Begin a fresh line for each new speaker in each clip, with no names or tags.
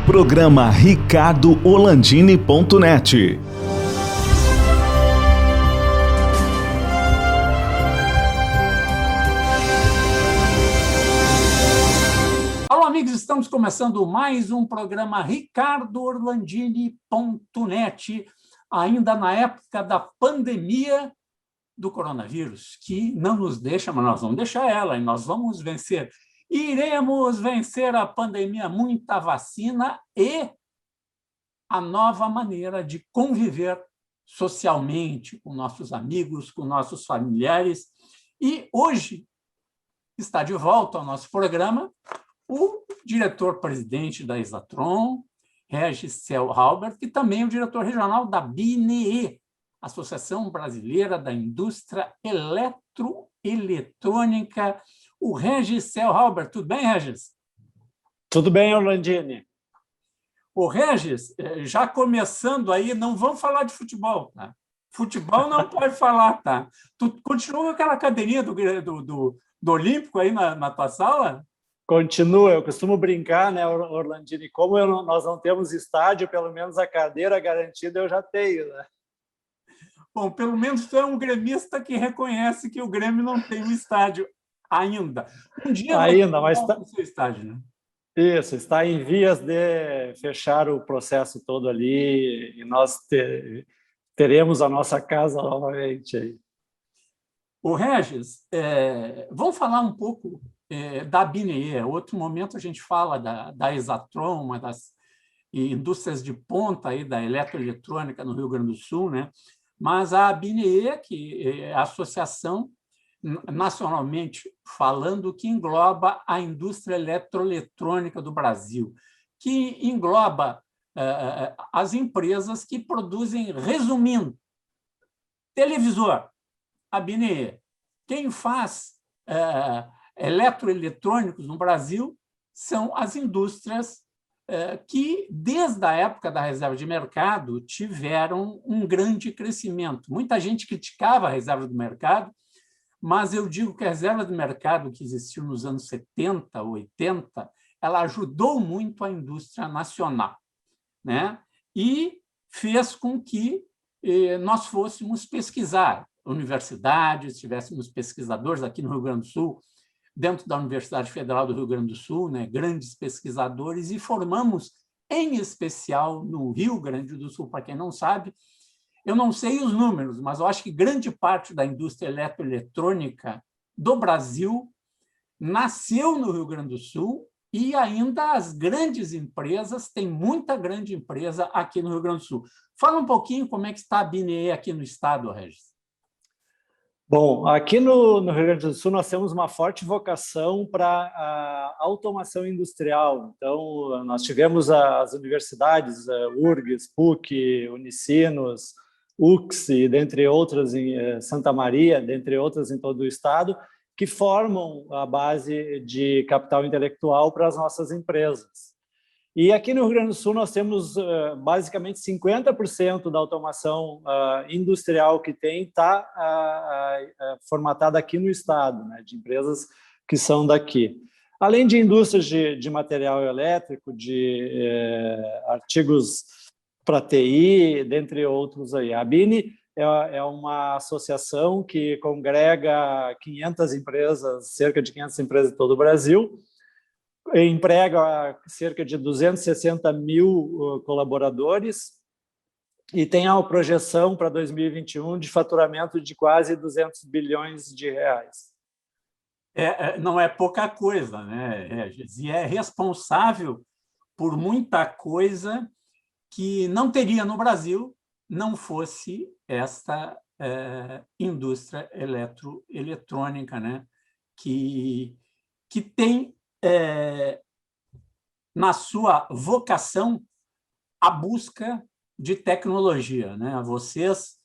Programa ricardo-olandini.net.
Alô, amigos, estamos começando mais um programa ricardo-olandini.net, ainda na época da pandemia do coronavírus, que não nos deixa, mas nós vamos deixar ela e nós vamos vencer. Iremos vencer a pandemia, muita vacina e a nova maneira de conviver socialmente com nossos amigos, com nossos familiares. E hoje está de volta ao nosso programa o diretor-presidente da Exatron, Regis Halbert, e também o diretor regional da BNE, Associação Brasileira da Indústria Eletroeletrônica, o Regis Halbert. Tudo bem, Regis?
Tudo bem, Olandini.
O Regis, já começando aí, não vamos falar de futebol, tá? Futebol não pode falar, tá? Tu continua com aquela cadeirinha do Olímpico aí na tua sala?
Continua, eu costumo brincar, né, Orlandini, como nós não temos estádio, pelo menos a cadeira garantida eu já tenho, né?
Bom, pelo menos tu é um gremista que reconhece que o Grêmio não tem um estádio ainda. Um dia
ainda, mas
está no seu estádio, né?
Isso, está em vias de fechar o processo todo ali e nós teremos a nossa casa novamente aí.
O Regis, vamos falar um pouco da BNE. Outro momento a gente fala da Exatron, uma das indústrias de ponta aí da eletroeletrônica no Rio Grande do Sul, né? Mas a BNE, que é a associação nacionalmente falando, que engloba a indústria eletroeletrônica do Brasil, que engloba as empresas que produzem, resumindo, televisor, a BNE. Quem faz eletroeletrônicos no Brasil são as indústrias que, desde a época da reserva de mercado, tiveram um grande crescimento. Muita gente criticava a reserva do mercado, mas eu digo que a reserva de mercado que existiu nos anos 70, 80, ela ajudou muito a indústria nacional, né? E fez com que nós fôssemos pesquisar, universidades, tivéssemos pesquisadores aqui no Rio Grande do Sul, dentro da Universidade Federal do Rio Grande do Sul, né, grandes pesquisadores, e formamos, em especial, no Rio Grande do Sul, para quem não sabe, eu não sei os números, mas eu acho que grande parte da indústria eletroeletrônica do Brasil nasceu no Rio Grande do Sul e ainda as grandes empresas, tem muita grande empresa aqui no Rio Grande do Sul. Fala um pouquinho como é que está a BNE aqui no estado, Regis.
Bom, aqui no Rio Grande do Sul nós temos uma forte vocação para a automação industrial. Então, nós tivemos as universidades, URGS, PUC, Unicinos, UXI, dentre outras em Santa Maria, dentre outras em todo o estado, que formam a base de capital intelectual para as nossas empresas. E aqui no Rio Grande do Sul nós temos basicamente 50% da automação industrial que tem está formatada aqui no estado, né, de empresas que são daqui. Além de indústrias de material elétrico, de artigos para TI, dentre outros aí. A BNE é uma associação que congrega 500 empresas, cerca de 500 empresas de todo o Brasil, emprega cerca de 260 mil colaboradores e tem a projeção para 2021 de faturamento de quase 200 bilhões de reais.
Não é pouca coisa, né, Regis? E é responsável por muita coisa que não teria no Brasil não fosse esta indústria eletroeletrônica, né? que tem na sua vocação a busca de tecnologia, né? Vocês,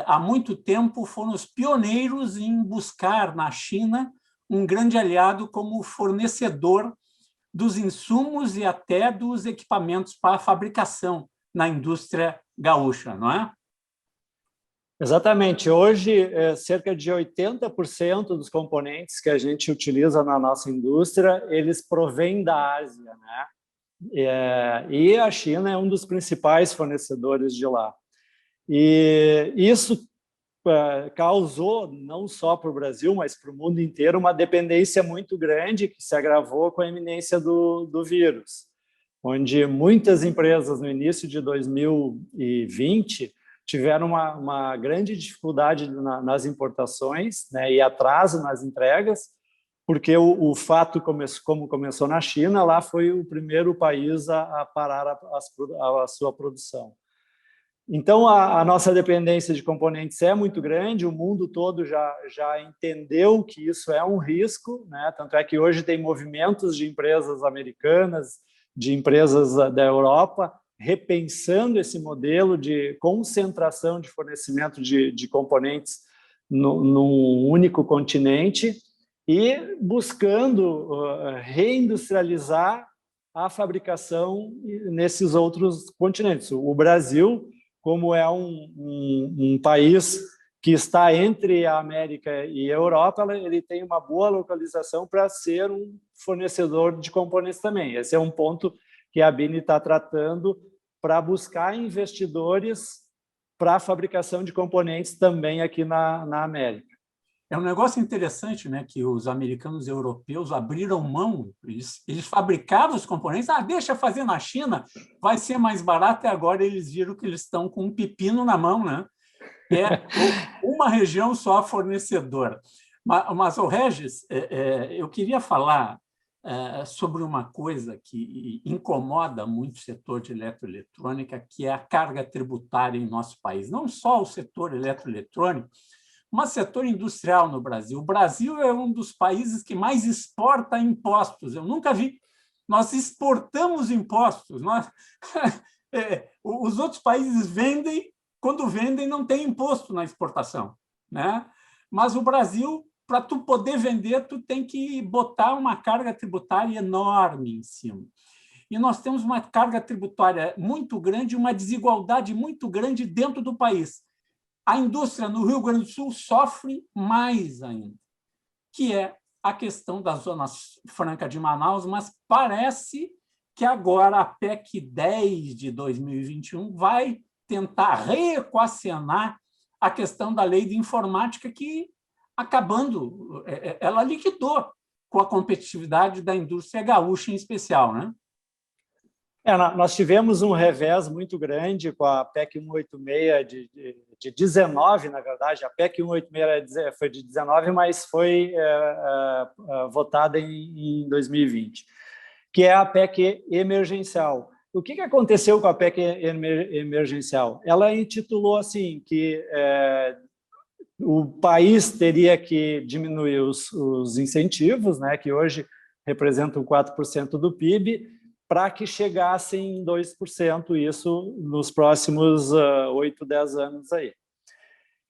há muito tempo, foram os pioneiros em buscar na China um grande aliado como fornecedor dos insumos e até dos equipamentos para a fabricação na indústria gaúcha, não é?
Exatamente. Hoje, cerca de 80% dos componentes que a gente utiliza na nossa indústria, eles provêm da Ásia, né? E a China é um dos principais fornecedores de lá. E isso causou, não só para o Brasil, mas para o mundo inteiro, uma dependência muito grande que se agravou com a iminência do vírus, onde muitas empresas, no início de 2020, tiveram uma grande dificuldade nas importações, né, e atraso nas entregas, porque o fato, como começou na China, lá foi o primeiro país a parar a sua produção. Então, a nossa dependência de componentes é muito grande, o mundo todo já entendeu que isso é um risco, né? Tanto é que hoje tem movimentos de empresas americanas, de empresas da Europa, repensando esse modelo de concentração de fornecimento de componentes num único continente e buscando reindustrializar a fabricação nesses outros continentes. O Brasil, como é um país que está entre a América e a Europa, ele tem uma boa localização para ser um fornecedor de componentes também. Esse é um ponto que a BINI está tratando para buscar investidores para a fabricação de componentes também aqui na América.
É um negócio interessante, né, que os americanos e europeus abriram mão, eles fabricavam os componentes, deixa fazer na China, vai ser mais barato, e agora eles viram que eles estão com um pepino na mão, né? É uma região só fornecedora. Mas o Regis, eu queria falar sobre uma coisa que incomoda muito o setor de eletroeletrônica, que é a carga tributária em nosso país. Não só o setor eletroeletrônico, mas o setor industrial no Brasil. O Brasil é um dos países que mais exporta impostos. Eu nunca vi. Nós exportamos impostos. Os outros países vendem, quando vendem, não tem imposto na exportação, né? Mas o Brasil, para tu poder vender, tu tem que botar uma carga tributária enorme em cima. E nós temos uma carga tributária muito grande, uma desigualdade muito grande dentro do país. A indústria no Rio Grande do Sul sofre mais ainda, que é a questão da Zona Franca de Manaus, mas parece que agora a PEC 10 de 2021 vai tentar reequacionar a questão da lei de informática, que, acabando, ela liquidou com a competitividade da indústria gaúcha em especial, né?
Nós tivemos um revés muito grande com a PEC 186 de 19, na verdade. A PEC 186 foi de 19, mas foi votada em 2020, que é a PEC emergencial. O que aconteceu com a PEC emergencial? Ela intitulou assim que o país teria que diminuir os incentivos, né, que hoje representam 4% do PIB, para que chegassem em 2%, isso nos próximos 8, 10 anos aí.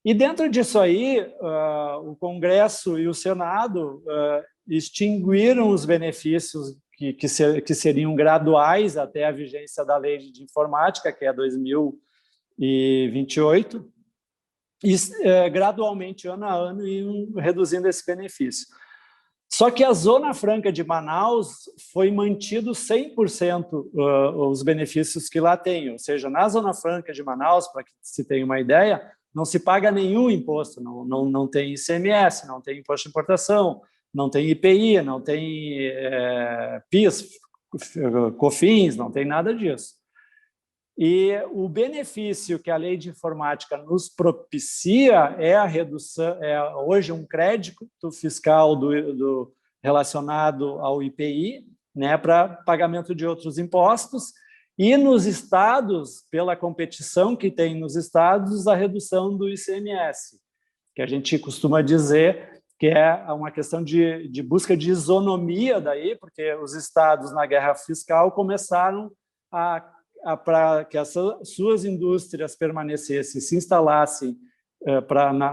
E dentro disso aí, o Congresso e o Senado extinguiram os benefícios que seriam graduais até a vigência da Lei de Informática, que é 2028, e gradualmente, ano a ano, iam reduzindo esse benefício. Só que a Zona Franca de Manaus foi mantido 100% os benefícios que lá tem, ou seja, na Zona Franca de Manaus, para que se tenha uma ideia, não se paga nenhum imposto, não tem ICMS, não tem imposto de importação, não tem IPI, não tem PIS, COFINS, não tem nada disso. E o benefício que a lei de informática nos propicia é a redução, hoje um crédito fiscal relacionado ao IPI, né, para pagamento de outros impostos, e nos estados, pela competição que tem nos estados, a redução do ICMS, que a gente costuma dizer que é uma questão de busca de isonomia daí, porque os estados na guerra fiscal começaram para que as suas indústrias permanecessem, se instalassem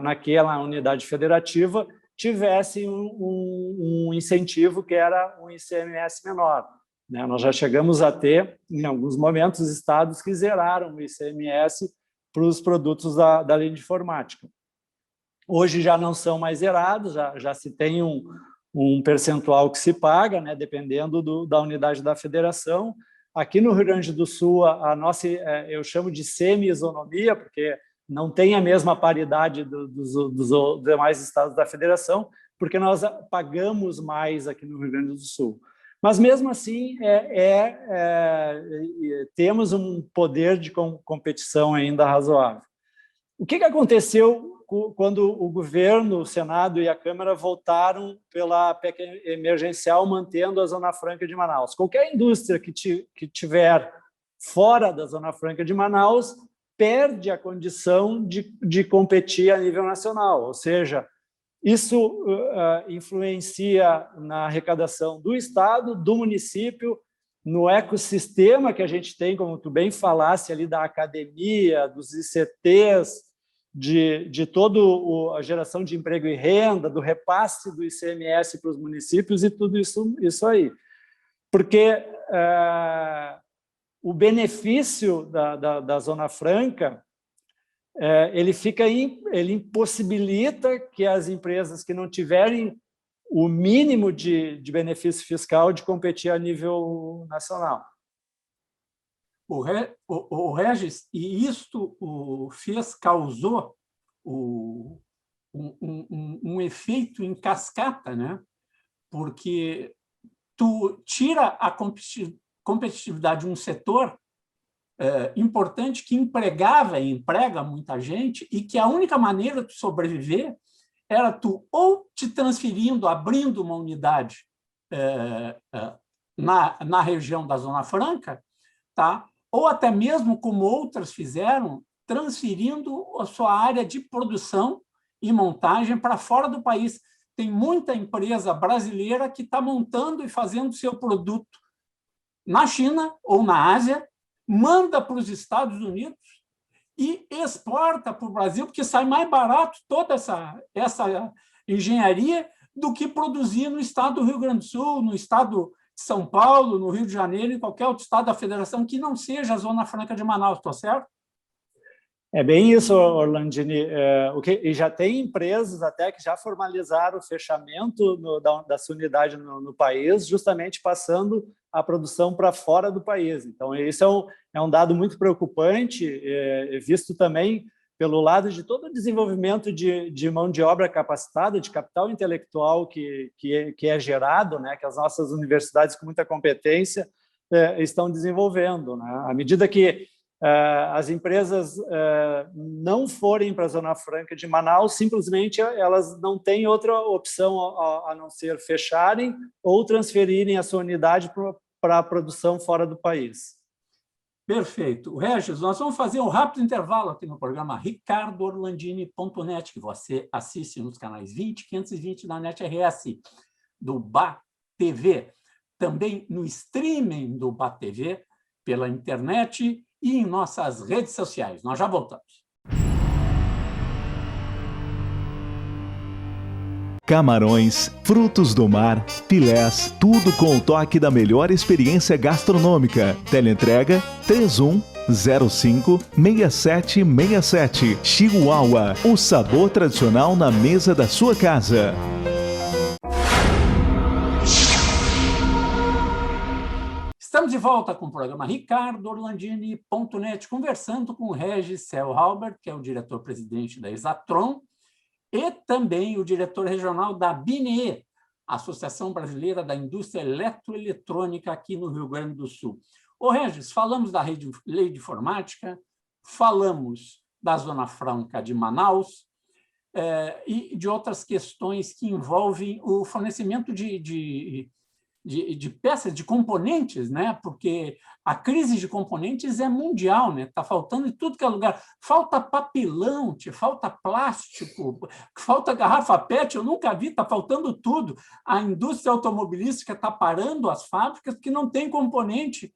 naquela unidade federativa, tivessem um incentivo que era um ICMS menor, né? Nós já chegamos a ter, em alguns momentos, estados que zeraram o ICMS para os produtos da lei de informática. Hoje já não são mais zerados, já se tem um percentual que se paga, né, dependendo da unidade da federação. Aqui no Rio Grande do Sul, a nossa, eu chamo de semi-isonomia, porque não tem a mesma paridade dos demais estados da federação, porque nós pagamos mais aqui no Rio Grande do Sul. Mas, mesmo assim, temos um poder de competição ainda razoável. O que aconteceu quando o governo, o Senado e a Câmara votaram pela PEC emergencial, mantendo a Zona Franca de Manaus? Qualquer indústria que tiver fora da Zona Franca de Manaus perde a condição de competir a nível nacional, ou seja, isso influencia na arrecadação do Estado, do município, no ecossistema que a gente tem, como tu bem falasse ali, da academia, dos ICTs, de toda a geração de emprego e renda, do repasse do ICMS para os municípios e tudo isso aí. Porque o benefício da Zona Franca, ele impossibilita que as empresas que não tiverem o mínimo de benefício fiscal de competir a nível nacional.
O Regis, e isto causou um efeito em cascata, né? Porque tu tira a competitividade de um setor importante que empregava e emprega muita gente e que a única maneira de sobreviver era tu ou te transferindo, abrindo uma unidade na região da Zona Franca, tá? Ou até mesmo, como outras fizeram, transferindo a sua área de produção e montagem para fora do país. Tem muita empresa brasileira que está montando e fazendo seu produto na China ou na Ásia, manda para os Estados Unidos e exporta para o Brasil, porque sai mais barato toda essa engenharia do que produzir no estado do Rio Grande do Sul, no estado de São Paulo, no Rio de Janeiro, em qualquer outro estado da federação que não seja a Zona Franca de Manaus, estou certo?
É bem isso, Orlandini. E já tem empresas até que já formalizaram o fechamento da sua unidade no país, justamente passando a produção para fora do país. Então, isso é um dado muito preocupante, visto também pelo lado de todo o desenvolvimento de mão de obra capacitada, de capital intelectual que é gerado, né, que as nossas universidades com muita competência estão desenvolvendo, né? À medida que as empresas não forem para a Zona Franca de Manaus, simplesmente elas não têm outra opção a não ser fecharem ou transferirem a sua unidade para a produção fora do país.
Perfeito. Regis, nós vamos fazer um rápido intervalo aqui no programa ricardoorlandini.net, que você assiste nos canais 20 e 520 da NetRS, do BA TV, também no streaming do BA TV, pela internet e em nossas redes sociais. Nós já voltamos.
Camarões, frutos do mar, filés, tudo com o toque da melhor experiência gastronômica. Teleentrega 3105-6767. Chihuahua, o sabor tradicional na mesa da sua casa.
Estamos de volta com o programa ricardoorlandini.net, conversando com o Regis Selhalbert, que é o diretor-presidente da Exatron, e também o diretor regional da BNE, Associação Brasileira da Indústria Eletroeletrônica, aqui no Rio Grande do Sul. Ô, Regis, falamos da lei de informática, falamos da Zona Franca de Manaus e de outras questões que envolvem o fornecimento de peças, de componentes, né? Porque a crise de componentes é mundial, né? Está faltando em tudo que é lugar. Falta papelão, falta plástico, falta garrafa PET, eu nunca vi, está faltando tudo. A indústria automobilística está parando as fábricas porque não tem componente,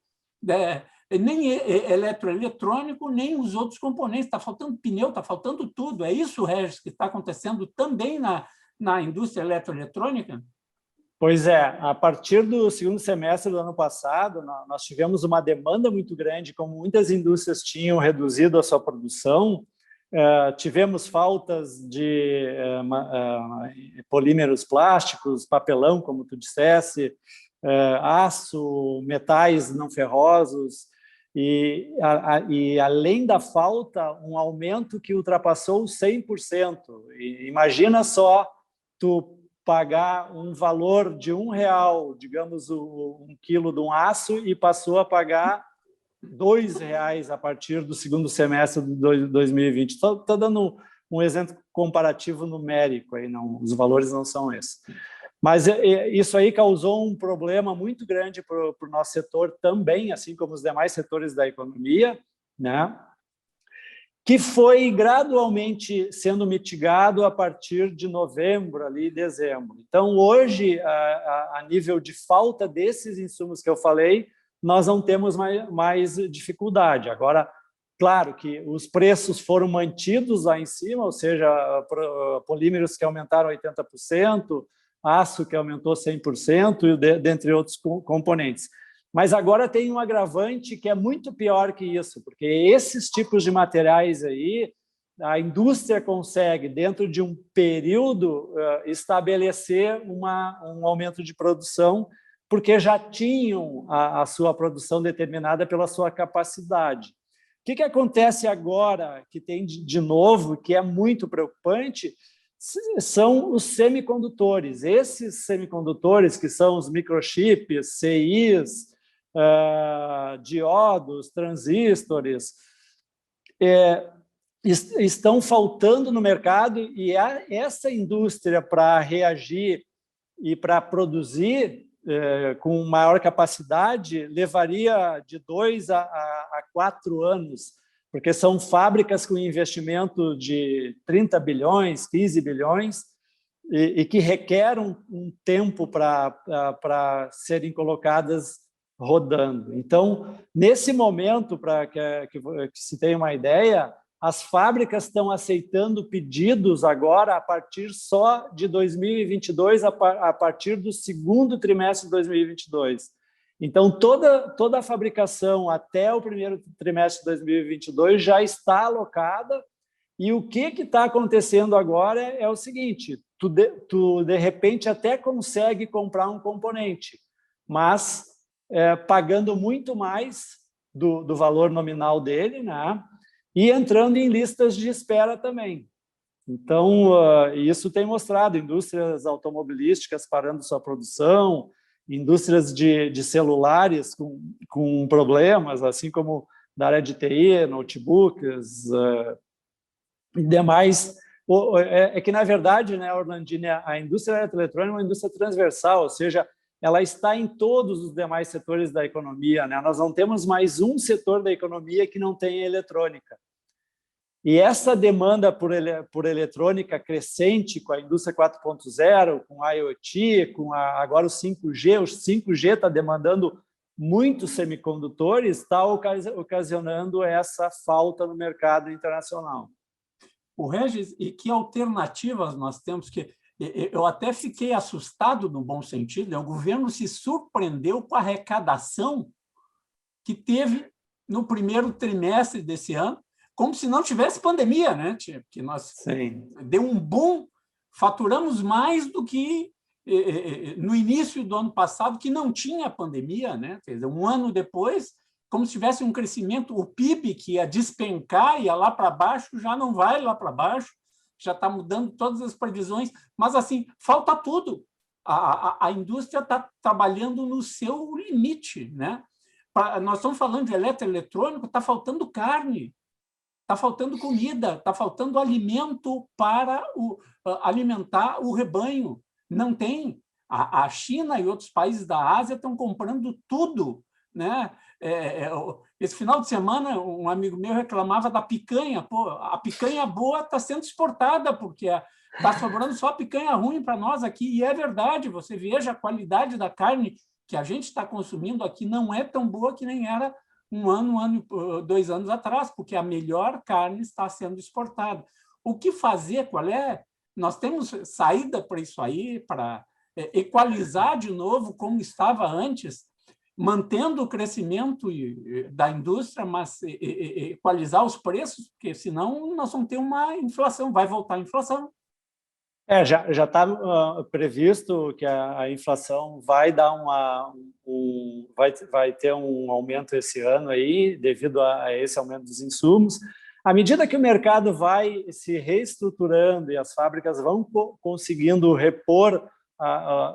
nem eletroeletrônico, nem os outros componentes. Está faltando pneu, está faltando tudo. É isso, Regis, que está acontecendo também na indústria eletroeletrônica?
Pois é, a partir do segundo semestre do ano passado, nós tivemos uma demanda muito grande, como muitas indústrias tinham reduzido a sua produção, tivemos faltas de polímeros plásticos, papelão, como tu dissesse, aço, metais não ferrosos, e além da falta, um aumento que ultrapassou 100%. E imagina só tu pagar um valor de R$1, digamos, um quilo de um aço, e passou a pagar R$2 a partir do segundo semestre de 2020. Estou dando um exemplo comparativo numérico, aí não, os valores não são esses. Mas isso aí causou um problema muito grande para o nosso setor também, assim como os demais setores da economia, né? Que foi gradualmente sendo mitigado a partir de novembro, ali, dezembro. Então, hoje, a nível de falta desses insumos que eu falei, nós não temos mais dificuldade. Agora, claro que os preços foram mantidos lá em cima, ou seja, polímeros que aumentaram 80%, aço que aumentou 100%, dentre outros componentes. Mas agora tem um agravante que é muito pior que isso, porque esses tipos de materiais aí, a indústria consegue, dentro de um período, estabelecer um aumento de produção, porque já tinham a sua produção determinada pela sua capacidade. O que acontece agora, que tem de novo, que é muito preocupante, são os semicondutores. Esses semicondutores, que são os microchips, CIs, diodos, transistores, estão faltando no mercado, e essa indústria, para reagir e para produzir com maior capacidade, levaria de 2 a 4 anos, porque são fábricas com investimento de 30 bilhões, 15 bilhões, e que requerem um tempo para serem colocadas rodando. Então, nesse momento, para que se tenha uma ideia, as fábricas estão aceitando pedidos agora a partir só de 2022, a partir do segundo trimestre de 2022. Então, toda a fabricação até o primeiro trimestre de 2022 já está alocada, e o que está acontecendo agora é o seguinte: tu de repente até consegue comprar um componente, mas pagando muito mais do valor nominal dele, né? E entrando em listas de espera também. Então, isso tem mostrado indústrias automobilísticas parando sua produção, indústrias de celulares com problemas, assim como da área de TI, notebooks e demais. Que, na verdade, né, Orlandini, a indústria eletroeletrônica é uma indústria transversal, ou seja, ela está em todos os demais setores da economia, né? Nós não temos mais um setor da economia que não tenha eletrônica. E essa demanda por eletrônica crescente, com a indústria 4.0, com a IoT, agora o 5G, o 5G está demandando muitos semicondutores, está ocasionando essa falta no mercado internacional.
O Regis, e que alternativas nós temos? Que eu até fiquei assustado, no bom sentido, né? O governo se surpreendeu com a arrecadação que teve no primeiro trimestre desse ano, como se não tivesse pandemia, né? Que nós deu um boom, faturamos mais do que no início do ano passado, que não tinha pandemia, né? Quer dizer, um ano depois, como se tivesse um crescimento, o PIB que ia despencar, ia lá para baixo, já não vai lá para baixo, já está mudando todas as previsões, mas assim, falta tudo. A indústria está trabalhando no seu limite, né? Nós estamos falando de eletroeletrônico, está faltando carne, está faltando comida, está faltando alimento para alimentar o rebanho. Não tem. A China e outros países da Ásia estão comprando tudo, né? Esse final de semana, um amigo meu reclamava da picanha. Pô, a picanha boa está sendo exportada, porque está sobrando só picanha ruim para nós aqui. E é verdade, você veja a qualidade da carne que a gente está consumindo aqui não é tão boa que nem era um ano, 2 anos atrás, porque a melhor carne está sendo exportada. O que fazer? Qual é? Nós temos saída para isso aí, para equalizar de novo como estava antes, mantendo o crescimento da indústria, mas equalizar os preços, porque senão nós vamos ter uma inflação, vai voltar a inflação.
Já está previsto que a inflação vai dar vai ter um aumento esse ano aí, devido a esse aumento dos insumos. À medida que o mercado vai se reestruturando e as fábricas vão conseguindo repor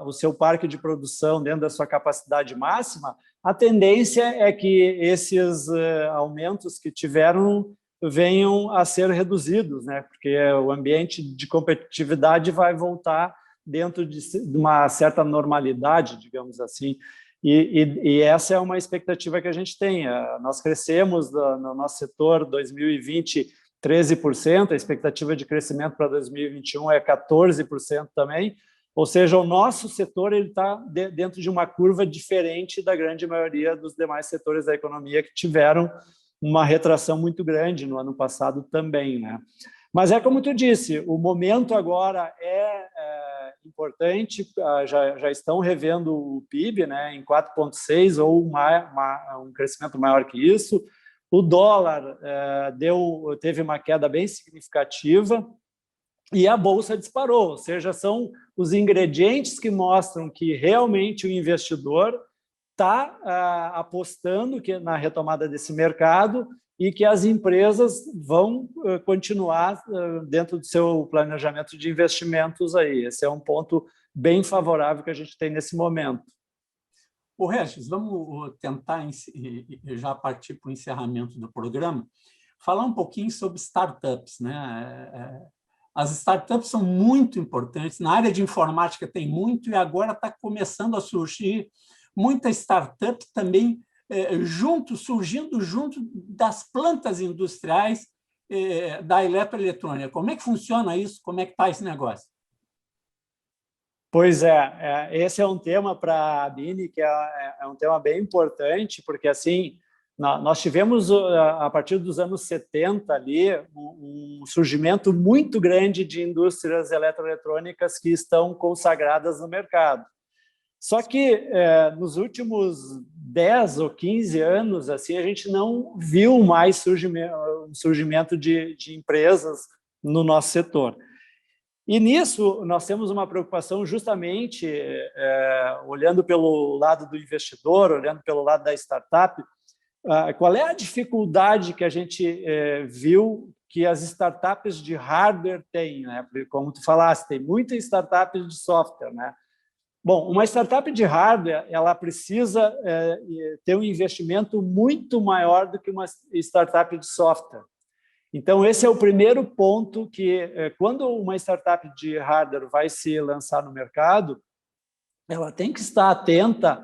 o seu parque de produção dentro da sua capacidade máxima, a tendência é que esses aumentos que tiveram venham a ser reduzidos, né? Porque o ambiente de competitividade vai voltar dentro de uma certa normalidade, digamos assim. E essa é uma expectativa que a gente tem. Nós crescemos no nosso setor 2020 13%, a expectativa de crescimento para 2021 é 14% também, ou seja, o nosso setor está dentro de uma curva diferente da grande maioria dos demais setores da economia que tiveram uma retração muito grande no ano passado também, né? Mas é como tu disse, o momento agora é importante, já estão revendo o PIB, né, em 4,6 ou um crescimento maior que isso. O dólar teve uma queda bem significativa e a bolsa disparou, ou seja, são os ingredientes que mostram que realmente o investidor está apostando na retomada desse mercado e que as empresas vão continuar dentro do seu planejamento de investimentos aí. Esse é um ponto bem favorável que a gente tem nesse momento.
O Regis, vamos tentar já partir para o encerramento do programa, falar um pouquinho sobre startups, né? As startups são muito importantes, na área de informática tem muito, e agora está começando a surgir muita startup também surgindo junto das plantas industriais da eletroeletrônica. Como é que funciona isso? Como é que está esse negócio?
Pois é, esse é um tema para a Bini, que é um tema bem importante, porque assim, nós tivemos, a partir dos anos 70, ali, um surgimento muito grande de indústrias eletroeletrônicas que estão consagradas no mercado. Só que nos últimos 10 ou 15 anos, assim, a gente não viu mais surgimento de empresas no nosso setor. E nisso nós temos uma preocupação justamente, olhando pelo lado do investidor, olhando pelo lado da startup, qual é a dificuldade que a gente viu que as startups de hardware têm, né? Porque, como tu falaste, tem muitas startups de software, né? Bom, uma startup de hardware, ela precisa ter um investimento muito maior do que uma startup de software. Então, esse é o primeiro ponto que, quando uma startup de hardware vai se lançar no mercado, ela tem que estar atenta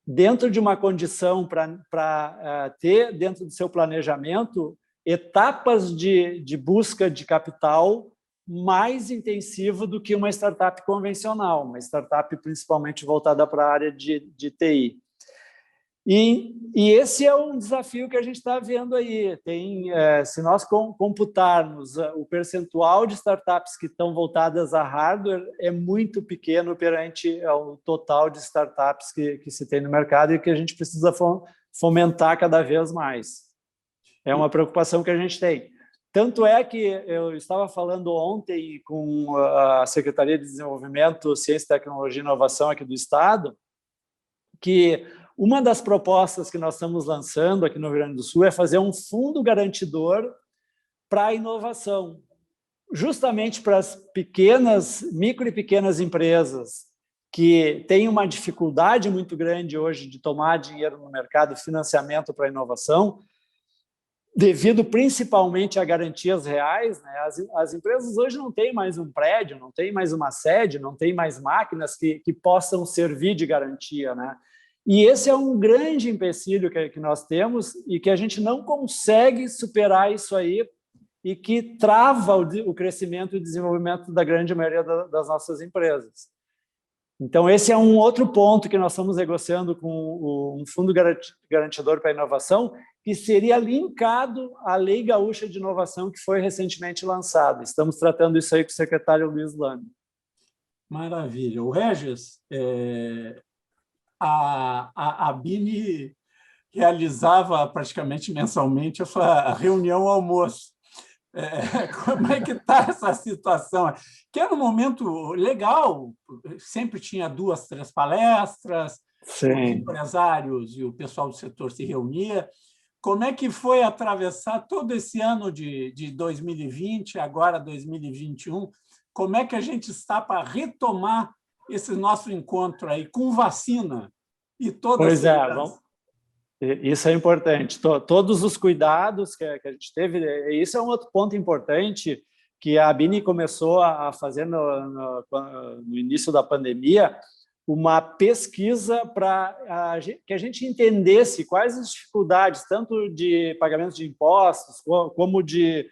dentro de uma condição para ter, dentro do seu planejamento, etapas de busca de capital mais intensivo do que uma startup convencional, uma startup principalmente voltada para a área de TI. E esse é um desafio que a gente está vendo aí. Se nós computarmos o percentual de startups que estão voltadas a hardware, é muito pequeno perante o total de startups que se tem no mercado e que a gente precisa fomentar cada vez mais. É uma preocupação que a gente tem. Tanto é que eu estava falando ontem com a Secretaria de Desenvolvimento, Ciência, Tecnologia e Inovação aqui do Estado, que uma das propostas que nós estamos lançando aqui no Rio Grande do Sul é fazer um fundo garantidor para a inovação, justamente para as micro e pequenas empresas que têm uma dificuldade muito grande hoje de tomar dinheiro no mercado, financiamento para a inovação, devido principalmente a garantias reais, né? As empresas hoje não têm mais um prédio, não têm mais uma sede, não têm mais máquinas que possam servir de garantia, né? E esse é um grande empecilho que nós temos e que a gente não consegue superar isso aí e que trava o crescimento e o desenvolvimento da grande maioria das nossas empresas. Então, esse é um outro ponto que nós estamos negociando com um fundo garantidor para a inovação, que seria linkado à Lei Gaúcha de Inovação, que foi recentemente lançada. Estamos tratando isso aí com o secretário Luiz Lame.
Maravilha. O Regis, a Bini realizava praticamente mensalmente a sua reunião almoço Como é que está essa situação? Que era um momento legal, sempre tinha 2, 3 palestras,
Sim.
os empresários e o pessoal do setor se reunia. Como é que foi atravessar todo esse ano de 2020, agora 2021? Como é que a gente está para retomar esse nosso encontro aí com vacina e toda
Pois
a
segurança? Isso é importante. Todos os cuidados que a gente teve, isso é um outro ponto importante que a ABINI começou a fazer no início da pandemia, uma pesquisa para que a gente entendesse quais as dificuldades, tanto de pagamento de impostos, como de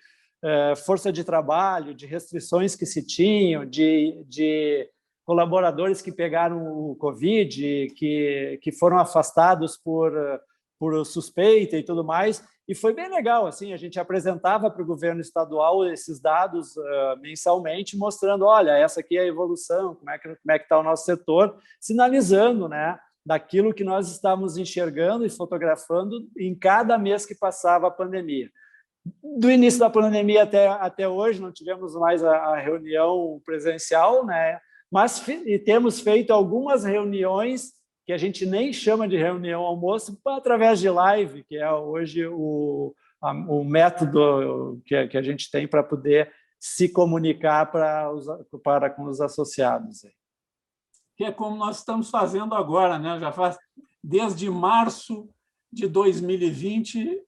força de trabalho, de restrições que se tinham, de colaboradores que pegaram o Covid, que foram afastados por suspeita e tudo mais, e foi bem legal, assim, a gente apresentava para o governo estadual esses dados mensalmente, mostrando, olha, essa aqui é a evolução, como é que está o nosso setor, sinalizando, né, daquilo que nós estávamos enxergando e fotografando em cada mês que passava a pandemia. Do início da pandemia até hoje, não tivemos mais a reunião presencial, né, mas temos feito algumas reuniões que a gente nem chama de reunião almoço, através de live, que é hoje o método que a gente tem para poder se comunicar com os associados.
Que é como nós estamos fazendo agora, né? Já faz desde março de 2020,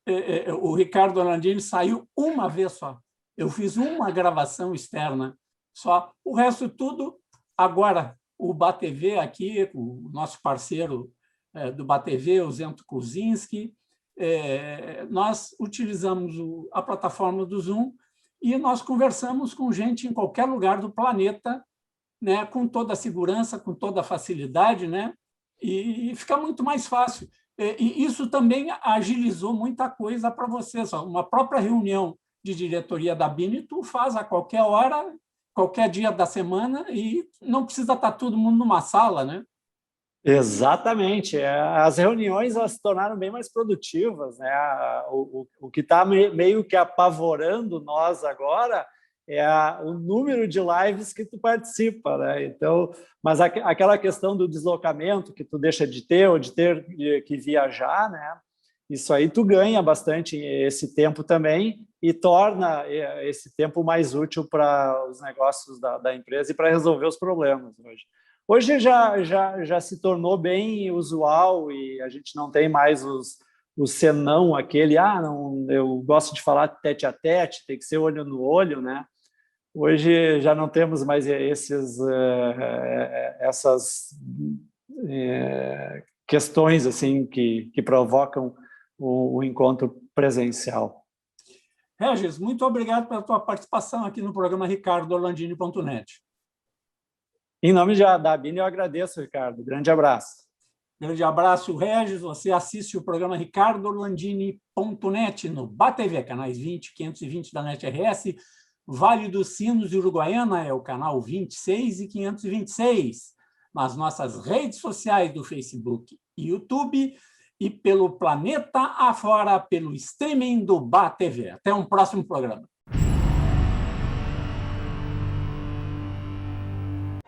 o Ricardo Orlandini saiu uma vez só. Eu fiz uma gravação externa só. O resto tudo agora. O BATV aqui, o nosso parceiro do BATV, o Zento Kuzinski, nós utilizamos a plataforma do Zoom e nós conversamos com gente em qualquer lugar do planeta, né, com toda a segurança, com toda a facilidade, né, e fica muito mais fácil. E isso também agilizou muita coisa para vocês. Uma própria reunião de diretoria da BINI tu faz a qualquer hora, qualquer dia da semana, e não precisa estar todo mundo numa sala, né?
Exatamente. As reuniões elas se tornaram bem mais produtivas, né? O que está meio que apavorando nós agora é o número de lives que tu participa, né? Então, mas aquela questão do deslocamento que tu deixa de ter ou de ter que viajar, né? Isso aí tu ganha bastante esse tempo também e torna esse tempo mais útil para os negócios da empresa e para resolver os problemas hoje. Hoje já se tornou bem usual e a gente não tem mais o senão, aquele, não, eu gosto de falar tete a tete, tem que ser olho no olho, né? Hoje já não temos mais essas questões assim que provocam o encontro presencial.
Regis, muito obrigado pela tua participação aqui no programa RicardoOrlandini.net.
Em nome da ABINI, eu agradeço, Ricardo. Grande abraço.
Grande abraço, Regis. Você assiste o programa RicardoOrlandini.net no BATV, canais 20 e 520 da NetRS. Vale dos Sinos de Uruguaiana é o canal 26 e 526. Nas nossas redes sociais do Facebook e YouTube, e pelo planeta afora, pelo streaming do BATV. Até um próximo programa.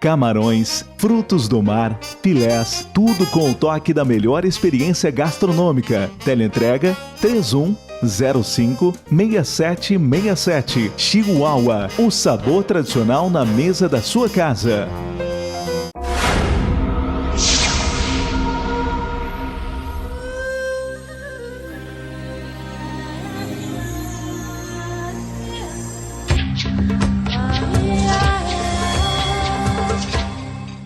Camarões, frutos do mar, filés, tudo com o toque da melhor experiência gastronômica. Teleentrega 3105-6767. Chihuahua, o sabor tradicional na mesa da sua casa.